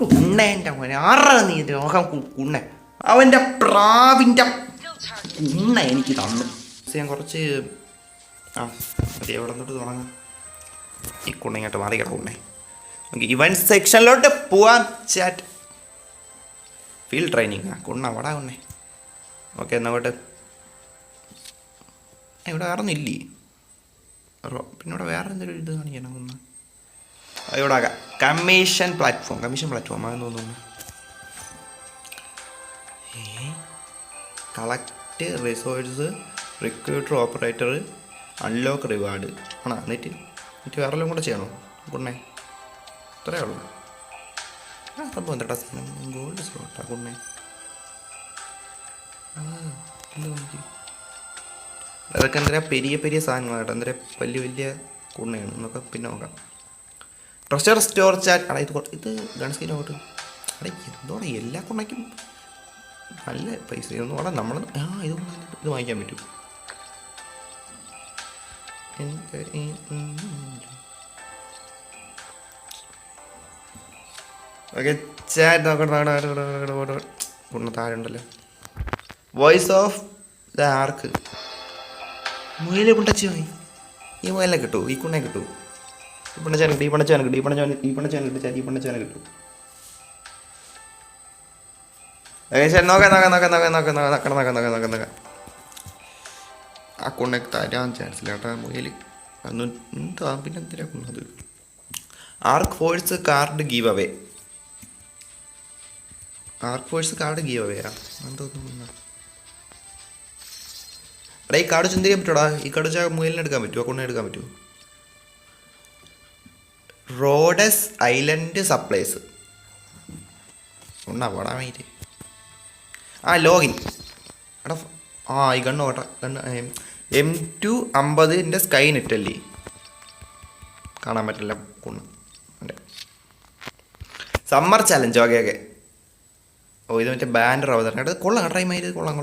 കുണ്ണേൻ്റെ മോനെ ആറാ നീ രോഗം കുണ്ണ അവൻ്റെ പ്രാവിൻ്റെ കുണ്ണ എനിക്ക് തന്നു. ഞാൻ കുറച്ച് മതി എവിടെ നിന്നിട്ട് തുടങ്ങാം. ഈ കുണ്ണ ഇങ്ങോട്ട് മാറി കിടക്കുന്നേ. നമുക്ക് ഇവൻറ്റ് സെക്ഷനിലോട്ട് പോവാം. ചാറ്റ് ഫീൽഡ് ട്രെയിനിങ് കുണ്ണ അവിടെ കുണ്ണേ. ഓക്കെ എന്നോട്ട് ഇവിടെ വേറെ ഒന്നും ഇല്ലേ? പിന്നെ ഇവിടെ വേറെ എന്തെങ്കിലും ഇത് കാണിക്കണം കുണ്ണ. ഇവിടെ ആകാം കമ്മീഷൻ പ്ലാറ്റ്ഫോം ആണെന്ന് തോന്നുന്നു. Collect resource, recruiter, operator, unlock reward ആണോ? എന്നിട്ട് വേറെ എല്ലാം കൂടെ ചെയ്യണോ കുണ്ണേ? ഇത്രയേ ഉള്ളൂ. സംഭവം എന്താ ഗോൾഡ് സ്ലോട്ടാ കുണ്ണേ? അതൊക്കെ എന്താ പെരിയ സാധനങ്ങളാട്ടോ. എന്താ വലിയ കുണ്ണയാണ് എന്നൊക്കെ പിന്നെ നോക്കാം. ട്രഷർ സ്റ്റോർ ചാറ്റ് അടാ ഇത് ഗൺ സ്കിൻ ഔട്ട് അടേ എന്തോടെ എല്ലാ കുണ്ണയ്ക്കും നല്ല പൈസ ഇതൊന്നും അവിടെ നമ്മൾ ഇത് വാങ്ങിക്കാൻ പറ്റും. ഓക്കെ ചാറ്റ് നോക്കട്ടെ. കുണ്ണ താഴെ ഉണ്ടല്ലോ വോയിസ് ഓഫ് ദ ആർക്ക്. മുയലെ കുണ്ടച്ചു പോയി. ഈ മുയലിനെ കിട്ടൂ, ഈ കുണ്ണെ കിട്ടൂ. ഈ പണച്ചാൻ കിട്ടും. നോക്കാം. ആ കുണ്ണക്ക് തരാൻ ചാൻസ് ഇല്ല കേട്ടോ മുയൽ. അതൊന്നും എന്താ പിന്നെ എന്തിനാ കുണ്ണത്? ആർക്ക് ഫോഴ്സ് കാർഡ് ഗീവ് അവേ. എന്തോന്നു എടാ ഈ കാർഡ് ചിന്തിക്കാൻ പറ്റൂടാ. ഈ കാർഡ് വെച്ചാൽ മുയലിനെ എടുക്കാൻ പറ്റുമോ? കുണ്ണെ എടുക്കാൻ പറ്റുമോ? റോഡസ് ഐലൻഡ് സപ്ലൈസ് ഉണ്ടാവാടാമേ. ലോഗിൻ എടാ. ഈ ഗണ്ണ് ഓട്ട ഗണ്ണ് M2 50 സ്കൈ നെറ്റല്ലേ കാണാൻ പറ്റില്ല കുണ്ണ്. Summer challenge okay. ഇത് മറ്റേ ബാൻഡർ അവതരണം കേട്ടോ. കൊള്ളാം ട്രൈമാര്. കൊള്ളാം.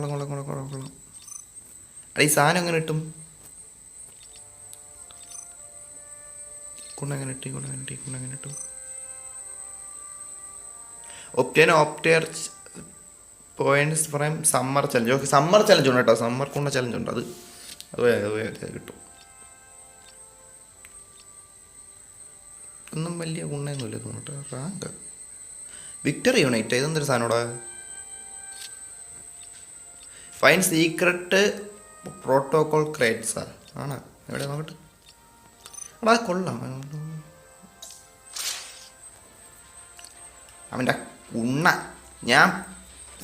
അടാ ഈ സാധനം എങ്ങനെ കിട്ടും? കുണ്ണെങ്ങനെ ഇട്ടു? ഒപ്റ്റർ points from summer challenge. Okay summer challenge ഉണ്ട് കേട്ടോ. സമ്മർ കുണ്ണ ചലഞ്ച് ഉണ്ട്. അത് കിട്ടും. ഒന്നും വലിയ കുണ്ണയൊന്നുമില്ല തോന്നിട്ട്. റാങ്ക് വിക്ടറി യുണൈറ്റ് ഇതെന്തൊരു സാധനോടാ? ഫൈൻ സീക്രട്ട് പ്രോട്ടോകോൾ ക്രേറ്റ്സാ ആണ്. എവിടെ നോക്കട്ടെ. എടാ കൊള്ളാം. അവൻ്റെ ഉണ്ണ ഞാൻ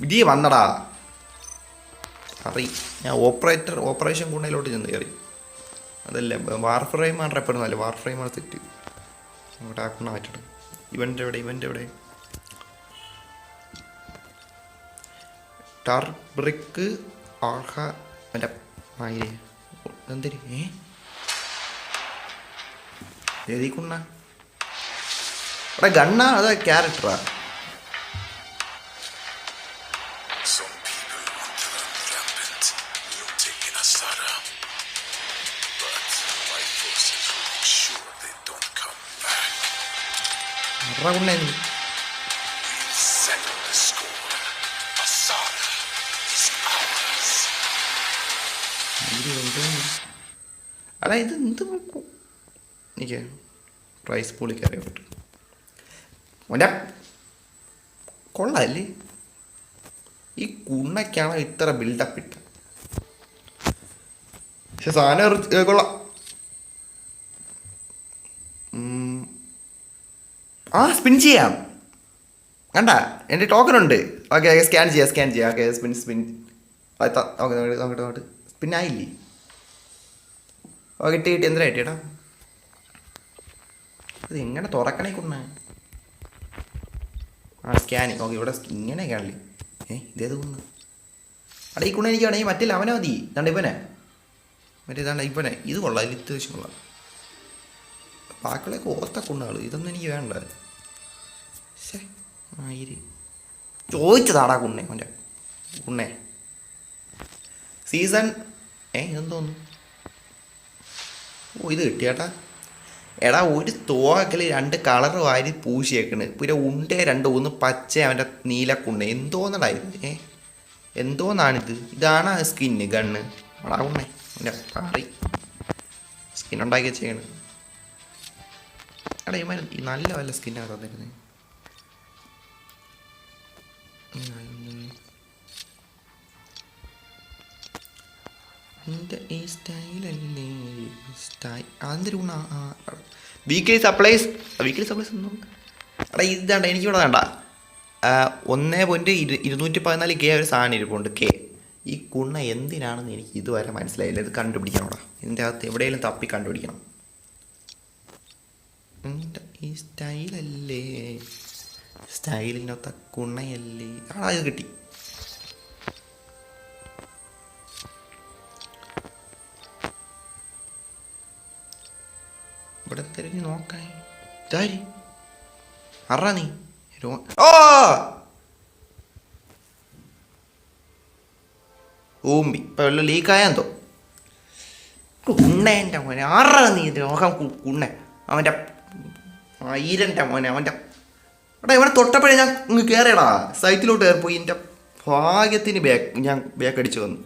ഇതീ വന്നടാ. ഞാൻ ഓപ്പറേഷൻ കുണ്ണയിലോട്ട് ചെന്ന് കയറി. അതല്ലേ വാർ ഫ്രെയിമാണ് റെപ്പെടുന്നല്ലേ. വാർ ഫ്രെയിമാണ് സെറ്റ്. അവിടെ ആ കുണ്ണ മാറ്റിട്ട്. ഇവൻ്റെ എവിടെ? ടർബ്രിക്ക് ആർഹ എൻ്റെ മായിരേ എന്തിരി എഴുതിക്കുണ്ണ. എടാ ഗണ്ണാ അതാ ക്യാരക്ടറാ? കുണ്ണ അല്ല ഇത് എന്ത് എനിക്ക് പ്രൈസ് പൂളിക്കറിയാൻ പറ്റും. മോൻ്റെ കൊള്ളാല്ലേ ഈ കുണ്ണയ്ക്കാണ് ഇത്ര ബിൽഡപ്പ് ഇട്ട. പക്ഷെ സാധനം കൊള്ളാം. സ്പിൻ ചെയ്യാം കണ്ട. എൻ്റെ ടോക്കൺ ഉണ്ട്. ഓക്കെ സ്കാൻ ചെയ്യാം. ഓക്കെ സ്പിൻ നോക്കട്ടെ. സ്പിൻ ആയില്ലേ? ഓ കിട്ടി. എന്തിനാ കിട്ടിയേട്ടാ? അത് എങ്ങനെ തുറക്കണേ കുണ്ണ? സ്കാനിങ്. ഓക്കെ ഇവിടെ ഇങ്ങനെയൊക്കെയാണല്ലേ. ഇതേത് കുണ്ണ? അടാ ഈ കുണ്ണ എനിക്ക് വേണമെങ്കിൽ മറ്റില്ല അവനെ മതി. ഇതാണ്ട് ഇവനെ ഇവനെ ഇത് കൊള്ളാം. ഇതിൽ അത്യാവശ്യം കൊള്ളാം. ബാക്കിയുള്ളൊക്കെ ഓർത്ത കുണ്ണകൾ. ഇതൊന്നും എനിക്ക് വേണ്ട. ചോദിച്ചതാടാ കുണ്ണെ. അവൻ്റെ കുണ്ണെ സീസൺ ഇതെന്തോന്നു? ഇത് കിട്ടിയേട്ടാ. എടാ ഒരു തോക്കൽ 2 കളർ വാരി പൂശിയേക്കണ്, പിന്നെ ഉണ്ടേ 2 ഒന്ന് പച്ച അവൻ്റെ നീലക്കുണ്ട് എന്തോന്നടായത്. എന്തോന്നാണിത്? ഇതാണ് സ്കിന്ന് ഗണ്ണ് വളാവുണ്ണേ എൻ്റെ പാറി സ്കിൻ ഉണ്ടാക്കി വെച്ചേക്കണ്. എടാ ഇവന്മാർ നല്ല വല്ല സ്കിന്നാണ് തന്നിരുന്നത്. ഈ സ്റ്റൈലല്ലേ അതൊരു വീക്ക്ലി സപ്ലൈസ് ഒന്നും. എടാ ഇതാണ്ട എനിക്കിവിടെ വേണ്ട 1.214K ഒരു സാധനം ഇരിപ്പുണ്ട് K. ഈ കുണ്ണ എന്തിനാണെന്ന് എനിക്ക് ഇതുവരെ മനസ്സിലായില്ല. ഇത് കണ്ടുപിടിക്കണോടാ, ഇതിൻ്റെ അകത്ത് എവിടെയെങ്കിലും തപ്പി കണ്ടുപിടിക്കണം. ഈ സ്റ്റൈലല്ലേ, സ്റ്റൈലിനൊത്ത കുണ്ണയല്ലേ. ഇത് കിട്ടി. ഇവിടെ തിരിഞ്ഞ് നോക്കാൻ ഇതാരി അറാ നീ ഓമ്പി ഇപ്പം വല്ല ലീക്കായെന്തോ. കുണ്ണേൻ്റെ മോനെ ആറാ നീ രോഗം കുണ്ണ അവൻ്റെ ഈരൻ്റെ മോനെ അവൻ്റെ. എടാ ഇവനെ തൊട്ടപ്പോഴേ ഞാൻ ഇങ്ങ് കയറിയടാ സൈറ്റിലോട്ട് കയറിപ്പോയി. എൻ്റെ ഭാഗ്യത്തിന് ഞാൻ ബേക്കടിച്ച് വന്നു.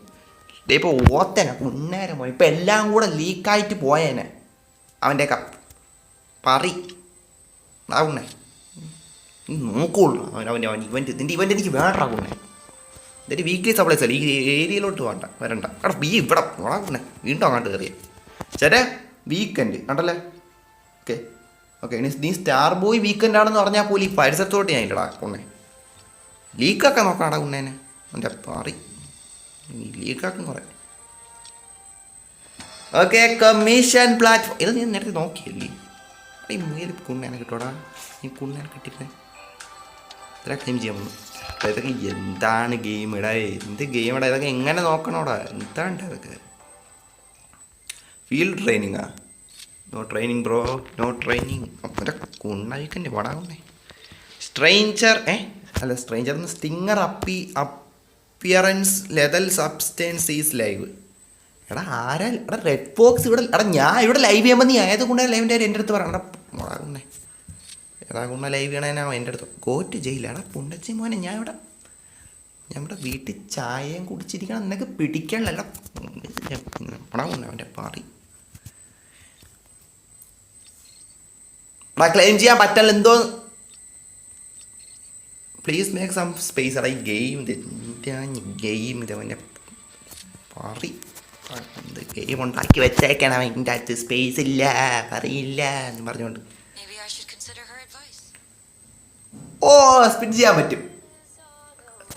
ഇപ്പോൾ ഓത്തനെ കുന്നേരം പോയി. ഇപ്പം എല്ലാം കൂടെ ലീക്കായിട്ട് പോയേനെ അവൻ്റെ പറി ആകുന്നേ. നോക്കുള്ളൂ അവൻ്റെ ഇവൻ്റെ എനിക്ക് വേണ്ടാകുന്നേ. ഇതിൻ്റെ വീക്ക്ലി സപ്ലൈസ് അല്ല, ഈ ഏരിയയിലോട്ട് വരണ്ട. എടാ ഇവിടെ വളകുന്നേ വീണ്ടും അങ്ങോട്ട് കയറിയ ചേട്ടാ വീക്കെൻഡ് കണ്ടല്ലേ. ഓക്കെ നീ സ്റ്റാർ ബോയ് വീക്കെൻഡ് ആണെന്ന് പറഞ്ഞാൽ പോലും ഈ പരിസരത്തോട്ട് ഞാൻ ഇല്ലടാ കുണ്ണേ. ലീക്കൊക്കെ നോക്കാടാ കുണ്ണേനെ എൻ്റെ പറി ലീക്കാക്കും കുറേ. ഓക്കെ കമ്മീഷൻ പ്ലാറ്റ്ഫോം ഇത് നീ നേരത്തെ നോക്കിയല്ലേ. ഈ മുയൽ കുണ്ണേനെ കിട്ടോടാ. ഈ കുണ്ണേനെ കിട്ടിയില്ലേ ഇത്ര ക്ലെയിം ചെയ്യാൻ വന്നു. ഇതൊക്കെ എന്താണ് ഗെയിം ഇടാ, എന്ത് ഗെയിം ഇടാ, ഇതൊക്കെ എങ്ങനെ നോക്കണോടാ, എന്താണ് അതൊക്കെ. ഫീൽഡ് ട്രെയിനിങ്ങാ? No training bro, no training. അപ്പൻ്റെ കുണ്ണഴിക്കൻ്റെ പടാകുന്നേ. സ്ട്രേഞ്ചർ അല്ല stranger stinger appearance lethal substance is live. എടാ ആരാ എടാ റെഡ് ഫോക്സ് ഇവിടെ. എടാ ഞാൻ ഇവിടെ ലൈവ് ചെയ്യുമ്പോൾ നീ ആയത് കൊണ്ടാണ് ലൈവിൻ്റെ കാര്യം എൻ്റെ അടുത്ത് പറയണം. എടാ മുളകുന്നേ എടാ കുണ്ണ ലൈവ് ചെയ്യണേനാ എൻ്റെ അടുത്ത് ഗോറ്റ് ജയില. എടാ പുണ്ടച്ചി മോനെ ഞാൻ ഇവിടെ വീട്ടിൽ ചായയും കുടിച്ചിരിക്കണം, നിനക്ക് പിടിക്കണല്ല. മുളകുന്ന അവൻ്റെ പാറി. എടാ ക്ലെയിം ചെയ്യാൻ പറ്റല്ല എന്തോ. Please make some space. എടാ ഈ ഗെയിം ഇതവൻ്റെ പാറി ഗെയിം ഉണ്ടാക്കി വെച്ചേക്കണം. അതിൻ്റെ അകത്ത് സ്പേസ് ഇല്ല അറിയില്ല എന്ന് പറഞ്ഞുകൊണ്ട് സ്പിൻ ചെയ്യാൻ പറ്റും.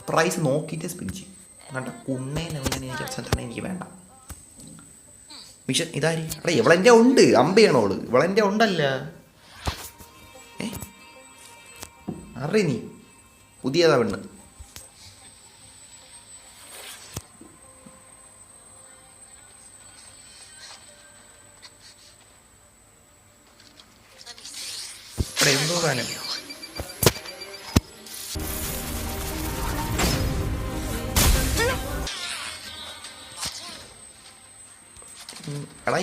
പ്രൈസ് നോക്കിയിട്ട് സ്പിൻ ചെയ്യും. കണ്ട കുണ്ണേനെ എനിക്ക് വേണ്ട. മിഷൻ ഇതാരി. എടാ ഇവളെൻ്റെ ഉണ്ട് അമ്പയാണോള്, ഇവളെൻ്റെ ഉണ്ടല്ല. അറി നീ പുതിയതാ പെണ്ണ്. എന്തോ സാധനം എടാ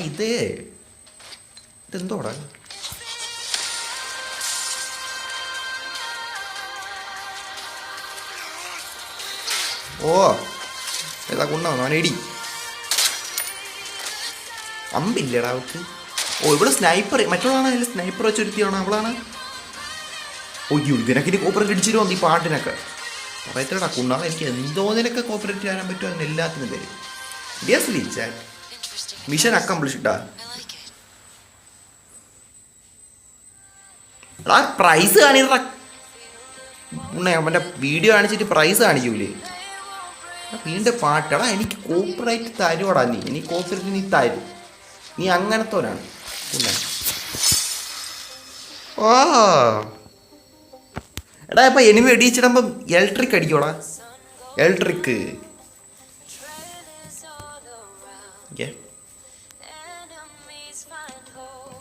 ഇതെന്തോടാ. ഏതാ കൊണ്ടാണോ അവനേടി അമ്പില്ലടാ അവൾക്ക്. ഇവിടെ സ്നൈപ്പർ മറ്റുള്ളതാണ്, സ്നൈപ്പർ വെച്ചൊരുത്തിയാണോ അവളാണ്. ഇതിനൊക്കെ കോപ്പറേറ്റ് അടിച്ചിട്ട് വന്നു ഈ പാട്ടിനൊക്കെ പറയത്തടാ കുണ്ണാളെ. എനിക്ക് എന്തോ നിനക്ക് കോപ്പറേറ്റ് ചെയ്യാൻ പറ്റുമോ അതിന് എല്ലാത്തിനും തരും. മിഷൻ അക്കംപ്ലിഷ്ഡാ. എടാ പ്രൈസ് കാണിടാ അവൻ്റെ വീഡിയോ കാണിച്ചിട്ട് പ്രൈസ് കാണിക്കൂലേ. വീണ്ടും പാട്ടടാ എനിക്ക് കോപ്പറേറ്റ് തരുവടാ നീ. എനിക്ക് കോപ്പറേറ്റ് നീ തരും. നീ അങ്ങനത്തോരാണ്. എടാ ഇപ്പം എനിമി അടിച്ചിടുമ്പം ഇലക്ട്രിക് അടിക്കോടാ. ഇലക്ട്രിക്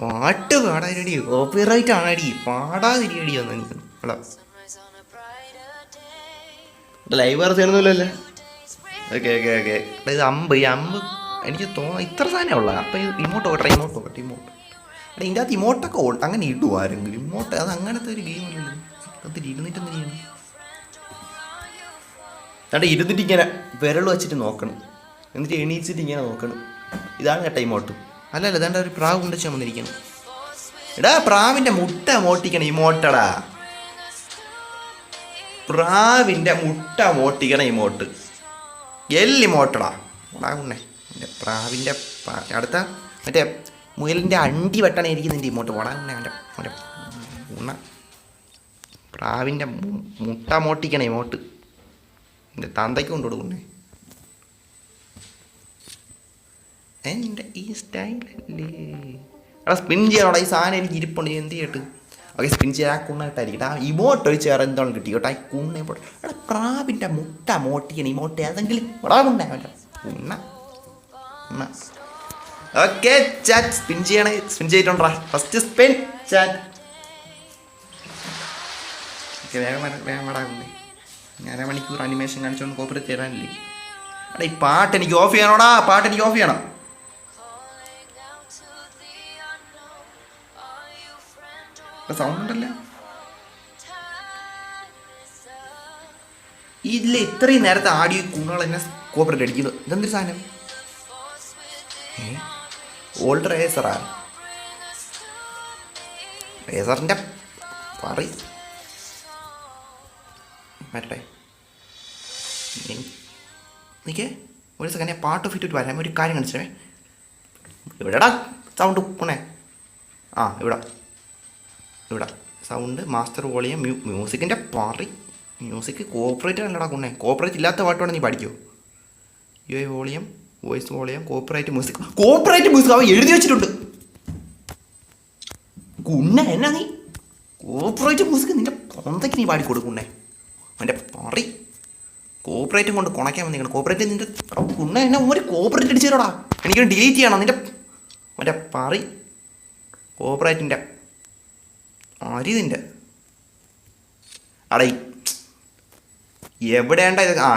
പാട്ട് പാടാനടി കോപ്പിറൈറ്റ് ആണടി. പാടാതിരിയടി വന്നു എനിക്ക്. എടാ ലൈവ് വേറെ ചെയ്യണമെന്നില്ലല്ലേ. ഓക്കെ ഇത് അമ്പ് എനിക്ക് തോന്നുന്നു ഇത്ര സാധനം ഉള്ള. അപ്പം ഇമോട്ട് നോക്കട്ടെ. ഇമോട്ട് എടാ ഇതിൻ്റെ അകത്ത് ഇമോട്ടൊക്കെ അങ്ങനെ ഇടുമോ ആരെങ്കിലും? ഇമോട്ട് അത് അങ്ങനത്തെ ഒരു ഗെയിം അല്ലല്ലോ. അതിൽ ഇരുന്നിട്ടെന്ത് ചെയ്യണം? എന്നിട്ട് ഇരുന്നിട്ട് ഇങ്ങനെ വിരൽ വെച്ചിട്ട് നോക്കണം, എന്നിട്ട് എണീച്ചിട്ട് ഇങ്ങനെ നോക്കണം. ഇതാണ് കേട്ടോ ഇമോട്ട്. അല്ലല്ല ഇതാണ്ട് ഒരു പ്രാവ് കൊണ്ടുവച്ചാൽ വന്നിരിക്കണം. എടാ പ്രാവിൻ്റെ മുട്ട മോട്ടിക്കണം ഇമോട്ടടാ. പ്രാവിൻ്റെ മുട്ട മോട്ടിക്കണം ഇമോട്ട്. ഇമോട്ടടാ ഉണ്ണേ. എൻ്റെ പ്രാവിൻ്റെ അടുത്ത മറ്റേ മുയലിൻ്റെ അണ്ടി വെട്ടണ ഇരിക്കുന്നുണ്ട് ഇമോട്ട്. ഉണ്ണേ അവൻ്റെ അവൻ്റെ ഉണ്ണ പ്രാവിൻ്റെ മുട്ട മോട്ടിക്കണം ഇമോട്ട്. എൻ്റെ തന്തയ്ക്ക് കൊണ്ടു കൊടുക്കുന്നേ. എൻ്റെ ഈ സ്റ്റൈലല്ലേ. എടാ സ്പിൻ ചെയ്യാനോടാ ഈ സാധനം എനിക്ക് ഇരിപ്പുണ്ട്. എന്ത് ചെയ്യട്ട്? ഓക്കെ സ്പിൻ ചെയ്യാൻ ആ കുണ്ണായിട്ടായിരിക്കും. ആ ഇമോട്ട് ഒഴിച്ച് വേറെ എന്താണ് കിട്ടി കേട്ടോ? ആ കുണ്ണ ഇമോട്ട്. എടാ പ്രാവിൻ്റെ മുട്ട മോട്ടിക്കണം ഇമോട്ട് ഏതെങ്കിലും എടാ കുണ്ണ അവൻ്റെ ഉണ്ണ ഉണ്ണ. ഓക്കെ ചാറ്റ് സ്പിൻ ചെയ്യണേ. സ്പിൻ ചെയ്തിട്ടുണ്ടാ ഫസ്റ്റ് സ്പിൻ ചാറ്റ്. ഓക്കെ വേഗം വേഗം വേടാകുന്നേ. ഞാൻ അരമണിക്കൂർ അനിമേഷൻ കാണിച്ചുകൊണ്ട് കോപ്പറേറ്റ് തരാനില്ലേ? എടാ ഈ പാട്ട് എനിക്ക് ഓഫ് ചെയ്യണോടാ. പാട്ട് എനിക്ക് ഓഫ് ചെയ്യണം. സൗണ്ട് ഉണ്ടല്ലേ ഇല്ല. ഇത്രയും നേരത്തെ ആഡിയോ കുണുകൾ എന്നെ കോപ്പറേറ്റ് അടിക്കുന്നു. ഇതെന്തൊരു സാധനം? ഓൾഡ് റേസറാ. റേസറിൻ്റെ പറ വരട്ടെ. നിൽക്കേ ഒരു സെക്കൻഡ്. ഞാൻ പാട്ട് ഫിറ്റ് വരാം. ഒരു കാര്യം കാണിച്ചേ. ഇവിടെടാ സൗണ്ട് പോണേ. ആ ഇവിടെ ഇവിടെ സൗണ്ട് മാസ്റ്റർ വോളിയം മ്യൂസിക്കിൻ്റെ പാറി. മ്യൂസിക് കോപ്പറേറ്റ് അല്ലടാ കുണ്ണേ. കോപ്പറേറ്റ് ഇല്ലാത്ത പാട്ടുകൊണ്ട് നീ പഠിക്കുമോ? Volume voice volume corporate music. Corporate music അവൻ എഴുതി വെച്ചിട്ടുണ്ട് കുണ്ണ. എന്നാ നീ കോപ്പറേറ്റ് മ്യൂസിക് നിൻ്റെ പൊന്തയ്ക്ക് നീ പാടിക്കൊടുക്കുന്നേ. അവൻ്റെ പറി കോപ്പറേറ്റും കൊണ്ട് കുണയ്ക്കാൻ വന്നിരിക്കണം. കോപ്പറേറ്റ് നിൻ്റെ കുണ്ണ എന്നെ ഒരു കോപ്പറേറ്റ് അടിച്ചു തരോടാ. എനിക്കൊരു ഡിലീറ്റ് ചെയ്യണം നിൻ്റെ അവൻ്റെ പറി കോപ്പറേറ്റിൻ്റെ അരിതിൻ്റെ. അടേ എവിടെയാണ്ട ഇത്? ആ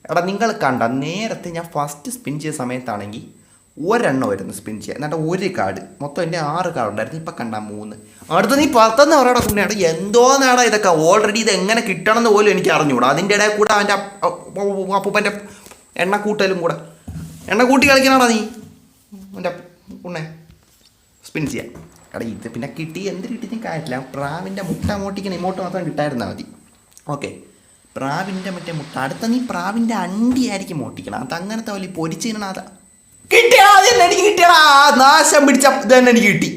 എടാ നിങ്ങൾ കണ്ട നേരത്തെ ഞാൻ ഫസ്റ്റ് സ്പിൻ ചെയ്ത സമയത്താണെങ്കിൽ ഒരെണ്ണം വരുന്നു സ്പിൻ ചെയ്യാൻ. എന്നിട്ട് ഒരു കാർഡ് മൊത്തം എൻ്റെ 6 കാർഡ് ഉണ്ടായിരുന്നു. ഇപ്പം കണ്ട 3. അടുത്ത് നീ 10 പറയടാ കുഞ്ഞാടാ. എന്തോ നേടാ ഇതൊക്കെ. ഓൾറെഡി ഇത് എങ്ങനെ കിട്ടണം എന്ന് പോലും എനിക്ക് അറിഞ്ഞുകൂടാ. അതിൻ്റെ ഇടയിൽ കൂടെ അവൻ്റെ അപ്പൂപ്പൻ്റെ എണ്ണക്കൂട്ടലും കൂടെ എണ്ണക്കൂട്ടി കളിക്കണടാ നീ എൻ്റെ കുണ്ണേ. സ്പിൻ ചെയ്യാം. എടാ ഇത് പിന്നെ കിട്ടി എന്ത് കിട്ടിയും കാര്യമില്ല. പ്രാവിൻ്റെ മുട്ട മോട്ടിക്കണം ഇമോട്ട് മാത്രം കിട്ടായിരുന്നാൽ മതി. ഓക്കെ പ്രാവിൻ്റെ മറ്റേ മുട്ട. അടുത്ത നീ പ്രാവിൻ്റെ അണ്ടി ആയിരിക്കും മോട്ടിക്കണം. അത് അങ്ങനത്തെ വലിയ പൊരിച്ച് തിന്നണം. അത് കിട്ടിയടാ. അത് തന്നെ എനിക്ക് കിട്ടിയടാ. നാശം പിടിച്ച ഇത് തന്നെ എനിക്ക് കിട്ടി.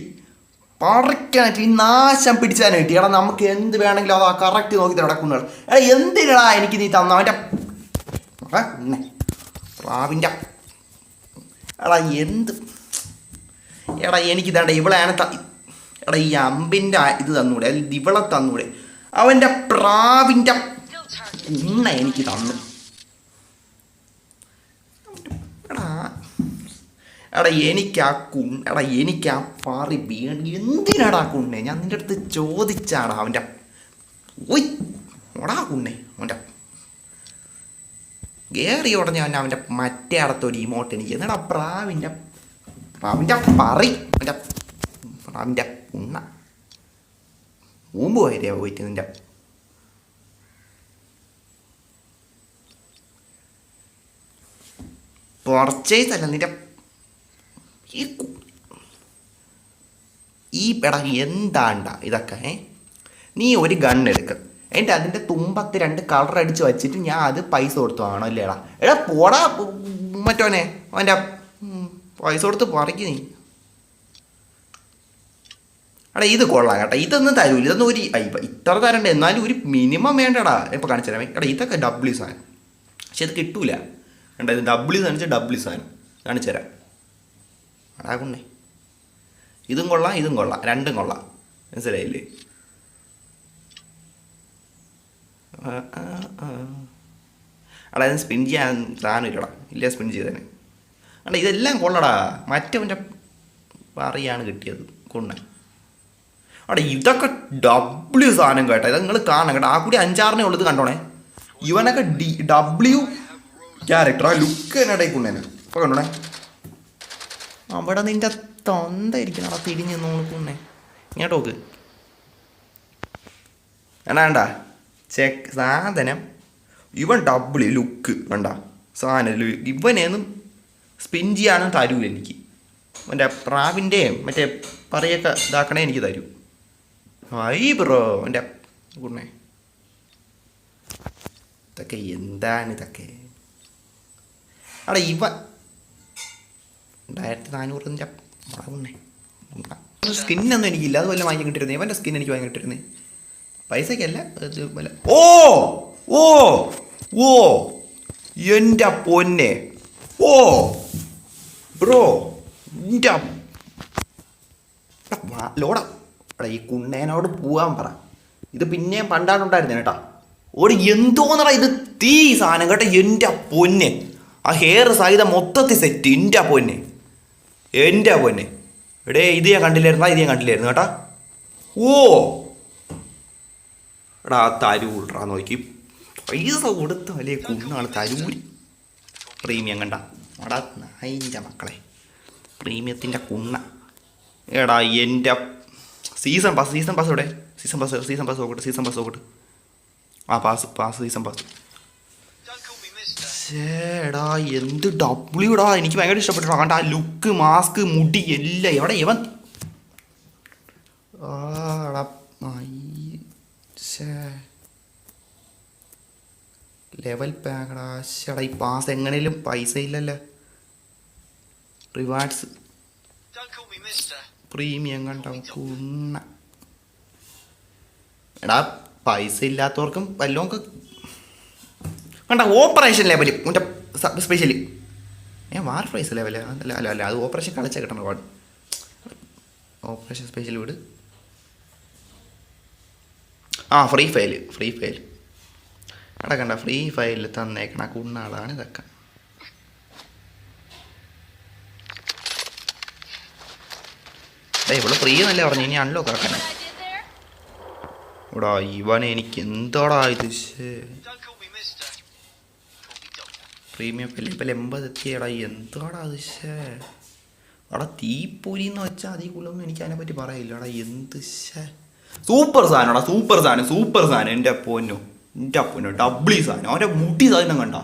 പറിക്കാനായിട്ട് ഈ നാശം പിടിച്ചാൽ കിട്ടി. എടാ നമുക്ക് എന്ത് വേണമെങ്കിലും അത് കറക്റ്റ് നോക്കി നടക്കുന്നത്. എടാ എന്തിനടാ എനിക്ക് നീ തന്നവൻ്റെ പ്രാവിൻ്റെ എടാ എന്ത് എടാ എനിക്കിതാണ്ട ഇവളെയാണ് എടാ ഈ അമ്പിൻ്റെ ഇത് തന്നൂടെ അല്ലെങ്കിൽ ഇവളെ തന്നൂടെ? അവൻ്റെ പ്രാവിൻ്റെ കുണ്ണ എനിക്ക് തന്നു. എടാ എനിക്ക് ആ പാറി വീണ് എന്തിനാടാ കുണ്ണെ? ഞാൻ നിൻ്റെ അടുത്ത് ചോദിച്ചാടാ. അവൻ്റെ ഓയ് ഓടാ കുണ്ണെ. അവൻ്റെ കയറി ഉടനെ അവൻ്റെ മറ്റേ അടുത്തൊരു ഇമോട്ട് എനിക്ക് എന്നിടാ പ്രാവിൻ്റെ പറി അവൻ്റെ പ്രാവിൻ്റെ കുണ്ണ ഊമ്പ് വരെയാ പോയിട്ട് നിൻ്റെ പർച്ചേസ് അല്ല നിൻ്റെ ഈ എടാ എന്താണ്ട ഇതൊക്കെ? നീ ഒരു ഗണ്ണെടുക്കുക എന്നിട്ട് അതിൻ്റെ തുമ്പത്ത് 2 കളർ അടിച്ച് വെച്ചിട്ട് ഞാൻ അത് പൈസ കൊടുത്തു ആണോ അല്ലേടാ? എടാ പോടാ മറ്റോനെ. അവൻ്റെ പൈസ കൊടുത്ത് പറിക്ക് നീ. എടാ ഇത് കൊള്ളാം കേട്ടോ. ഇതൊന്നും തരൂല. ഇതൊന്നും ഒരു ഇത്ര തരണ്ട. എന്നാലും ഒരു മിനിമം വേണ്ടടാ. ഇപ്പോൾ കാണിച്ചു തരാമേ. എടാ ഇതൊക്കെ ഡബ്ല്യു സാധനം. പക്ഷെ ഇത് കിട്ടൂല. വേണ്ട ഇത് ഡബ്ല്യു കാണിച്ചാൽ ഡബ്ല്യു സാധനം കാണിച്ചു തരാം. അടാ കൊണ്ടേ ഇതും കൊള്ളാം ഇതും കൊള്ളാം. രണ്ടും കൊള്ളാം. മനസ്സിലായില്ലേ? അടാ സ്പിൻ ചെയ്യാൻ സാധനം ഇല്ലടാ. ഇല്ല സ്പിൻ ചെയ്തേനെ. അല്ല ഇതെല്ലാം കൊള്ളടാ. മറ്റവൻ്റെ പറയാണ് കിട്ടിയത് കൊണ്ണ. അവിടെ ഇതൊക്കെ ഡബ്ല്യു സാധനം കേട്ടോ. ഇത് നിങ്ങൾ കാണണം കേട്ടോ. ആ കൂടി 5-6 ഉള്ളത് കണ്ടോണേ. ഇവനൊക്കെ ഡബ്ല്യു ക്യാരക്ടർ. ആ ലുക്ക് തന്നെ കൊണ്ടേനെ. ഇപ്പോൾ കണ്ടോണേ. അവിടെ നിൻ്റെ തൊന്തായിരിക്കണം അവിടെ തിരിഞ്ഞ് നോക്കുന്നേ. ഇങ്ങോട്ട് നോക്ക്. വേണ്ട ചെക്ക് സാധനം. ഇവൻ ഡബിള് ലുക്ക് വേണ്ട സാധനം. ഇവനേന്നും സ്പിൻ ചെയ്യാനും തരൂല എനിക്ക്. എൻ്റെ പ്രാവിൻ്റെയും മറ്റേ പറയൊക്കെ ഇതാക്കണേ എനിക്ക് തരൂ. ഐ ബ്രോ എൻ്റെ ഗുണേ. ഇതൊക്കെ എന്താണ് ഇതൊക്കെ? അവിടെ ഇവൻ 1400 ഗുണേ. സ്കിന്നൊന്നും എനിക്കില്ല. അത് വല്ല വാങ്ങി കിട്ടിരുന്നേ. ഇവൻ്റെ സ്കിൻ എനിക്ക് വാങ്ങി കിട്ടിരുന്നേ. പൈസക്കല്ല അത് വല്ല. ഓ ഓ ഓ എൻ്റെ പൊന്നെ. ഓ ബ്രോ എൻ്റെ ലോടാ. എടാ ഈ കുണ്ണേനോട് പോവാൻ പറ. ഇത് പിന്നെയും പണ്ടാണ്ടുണ്ടായിരുന്നു കേട്ടാ. ഓട് എന്തോന്നടാ ഇത് തീ സാധനം കേട്ടോ. എൻ്റെ പൊന്നെ ആ ഹെയർ സഹിതം മൊത്തത്തിൽ സെറ്റ്. എൻ്റെ പൊന്നെ എൻ്റെ പൊന്നെ. എടേ ഇത് ഞാൻ കണ്ടില്ലായിരുന്നാ? ഇത് ഞാൻ കണ്ടില്ലായിരുന്നു കേട്ടാ. ഓ എടാ തരൂടാ നോക്കി. പൈസ കൊടുത്ത വലിയ കുണ്ണാണ് തരൂര്. പ്രീമിയം കണ്ട എടാ നായിൻ്റെ മക്കളെ. പ്രീമിയത്തിൻ്റെ കുണ്ണ. എടാ എൻ്റെ സീസൺ പാസ് ഇവിടെ. സീസൺ പാസ് നോക്കട്ടെ. ആ പാസ് സീസൺ പാസ്. ചേടാ എന്ത് ഡബ്ല്യൂടാ. എനിക്ക് ഭയങ്കര ഇഷ്ടപ്പെട്ടോ. കണ്ട ആ ലുക്ക്, മാസ്ക്, മുടി എല്ലാം. എവിടെ ഇവൻ? ആടാ ലെവൽ പാക്കടാ. ചേടാ ഈ പാസ് എങ്ങനെയും പൈസ ഇല്ലല്ലോ. റിവാർഡ്സ് പ്രീമിയം കണ്ട കുണ്ണ. എടാ പൈസ ഇല്ലാത്തവർക്കും വല്ലതും കണ്ട. ഓപ്പറേഷൻ ലെവല് മറ്റേ സ്പെഷ്യലി വാർ പ്രൈസ് ലെവല്. അല്ല അത് ഓപ്പറേഷൻ കളിച്ചാൽ കിട്ടണം ഒരുപാട്. ഓപ്പറേഷൻ സ്പെഷ്യൽ വീട്. ആ ഫ്രീ ഫയൽ എടാ കണ്ട. ഫ്രീ ഫയലിൽ തന്നേക്കണ കുണ്ണാളാണ് ഇതൊക്കെ. ഇവിടെ ഫ്രീ എന്നല്ലേ പറഞ്ഞു. ഇനി അൺലോക്ക് ആക്കാനാ. ഇവിടെ ഇവനെ എനിക്ക് എന്തോടാ ഇത്. പ്രീമിയം ഇപ്പം 80 എത്തിയടാ. എന്തോടാ അത്. അവിടെ തീപ്പൊരി എന്ന് വെച്ചാൽ അതിൽ കൂടുതലൊന്നും എനിക്ക് അതിനെപ്പറ്റി പറയില്ല. എടാ എന്ത് സൂപ്പർ സാധനം. എൻ്റെ പൊന്നോ ഡബ്ലി സാധനം. അവൻ്റെ മുടി സാധനം കണ്ട.